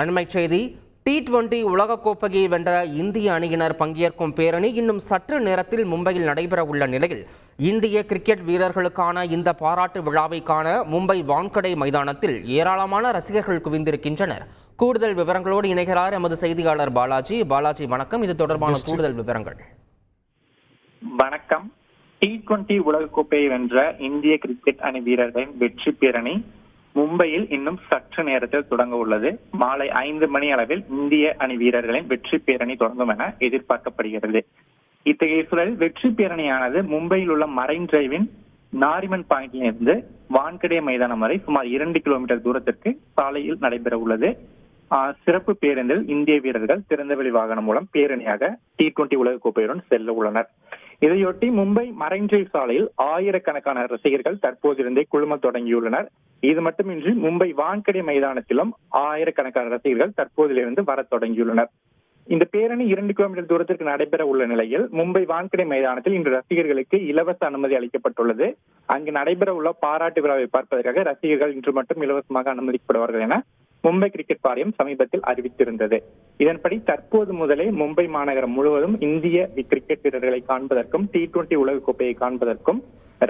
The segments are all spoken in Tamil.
அண்மைச் செய்தி. T20 உலகக்கோப்பையை வென்ற இந்திய அணியினர் பங்கேற்கும் பேரணி இன்னும் சற்று நேரத்தில் மும்பையில் நடைபெற உள்ள நிலையில் இந்திய கிரிக்கெட் வீரர்களுக்கான இந்த பாராட்டு விழாவை காண மும்பை வான்கடே மைதானத்தில் ஏராளமான ரசிகர்கள் குவிந்திருக்கின்றனர். கூடுதல் விவரங்களோடு இணைகிறார் எமது செய்தியாளர் பாலாஜி. வணக்கம். இது தொடர்பான கூடுதல் விவரங்கள். வணக்கம். T20 உலகக்கோப்பையை வென்ற இந்திய கிரிக்கெட் அணி வீரர்களின் வெற்றி பேரணி மும்பையில் இன்னும் சற்று நேரத்தில் தொடங்க உள்ளது. மாலை 5 மணி அளவில் இந்திய அணி வீரர்களின் வெற்றி பேரணி தொடங்கும் என எதிர்பார்க்கப்படுகிறது. இத்தகைய சூழலில் வெற்றி பேரணியானது மும்பையில் உள்ள மரைன் டிரைவின் நாரிமன் பாயிண்டில் இருந்து வான்கடே மைதானம் வரை சுமார் 2 கிலோமீட்டர் தூரத்திற்கு சாலையில் நடைபெற உள்ளது. சிறப்பு பேருந்தில் இந்திய வீரர்கள் திறந்தவெளி வாகனம் மூலம் பேரணியாக T20 உலகக்கோப்பையுடன் செல்ல உள்ளனர். இதையொட்டி மும்பை மரைன் டிரைவ் சாலையில் ஆயிரக்கணக்கான ரசிகர்கள் தற்போதிருந்தே குழும தொடங்கியுள்ளனர். இது மட்டுமின்றி மும்பை வான்கடே மைதானத்திலும் ஆயிரக்கணக்கான ரசிகர்கள் தற்போதிலிருந்து வர தொடங்கியுள்ளனர். இந்த பேரணி 2 கிலோமீட்டர் தூரத்திற்கு நடைபெற உள்ள நிலையில் மும்பை வான்கடே மைதானத்தில் இன்று ரசிகர்களுக்கு இலவச அனுமதி அளிக்கப்பட்டுள்ளது. அங்கு நடைபெற உள்ள பாராட்டு விழாவை பார்ப்பதற்காக ரசிகர்கள் இன்று மட்டும் இலவசமாக அனுமதிக்கப்படுவார்கள் என மும்பை கிரிக்கெட் வாரியம் சமீபத்தில் அறிவித்திருந்தது. இதன்படி தற்போது முதலே மும்பை மாநகரம் முழுவதும் இந்திய கிரிக்கெட் வீரர்களை காண்பதற்கும் T20 உலகக்கோப்பையை காண்பதற்கும்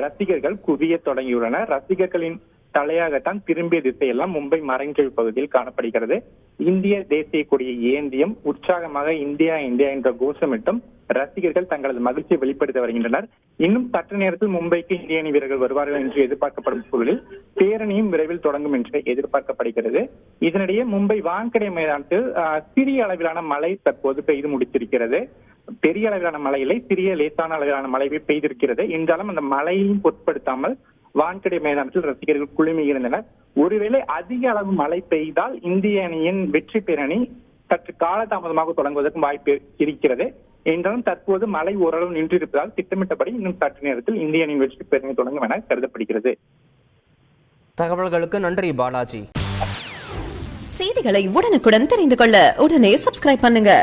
ரசிகர்கள் குவிய தொடங்கியுள்ளனர். ரசிகர்களின் தலையாகத்தான் திரும்பிய திசையெல்லாம் மும்பை மரைன் டிரைவ் பகுதியில் காணப்படுகிறது. இந்திய தேசிய கொடியை ஏந்தியும் உற்சாகமாக இந்தியா இந்தியா என்ற கோஷமிட்டும் ரசிகர்கள் தங்களது மகிழ்ச்சியை வெளிப்படுத்தி வருகின்றனர். இன்னும் சற்று நேரத்தில் மும்பைக்கு இந்திய அணி வீரர்கள் வருவார்கள் என்று எதிர்பார்க்கப்படும் சூழலில் பேரணியும் விரைவில் தொடங்கும் என்று எதிர்பார்க்கப்படுகிறது. இதனிடையே மும்பை வான்கடே மைதானத்தில் சிறிய அளவிலான மழை தற்போது பெய்து முடித்திருக்கிறது. பெரிய அளவிலான மழை இல்லை, சிறிய லேசான அளவிலான மழை பெய்திருக்கிறது. என்றாலும் அந்த மழையையும் பொருட்படுத்தாமல் வான்கடே மைதானத்தில் ரசிகர்கள் குழுமி இருந்தனர். ஒருவேளை அதிக அளவு மழை பெய்தால் இந்திய அணியின் வெற்றி பேரணி சற்று காலதாமதமாக தொடங்குவதற்கும் வாய்ப்பு இருக்கிறது. என்றாலும் தற்போது மழை ஓரளவு நின்றிருப்பதால் திட்டமிட்டபடி இன்னும் சற்று நேரத்தில் இந்திய அணியின் வெற்றி பேரணி தொடங்கும் என கருதப்படுகிறது. தகவல்களுக்கு நன்றி பாலாஜி. செய்திகளை உடனுக்குடன் தெரிந்து கொள்ள உடனே சப்ஸ்கிரைப் பண்ணுங்க.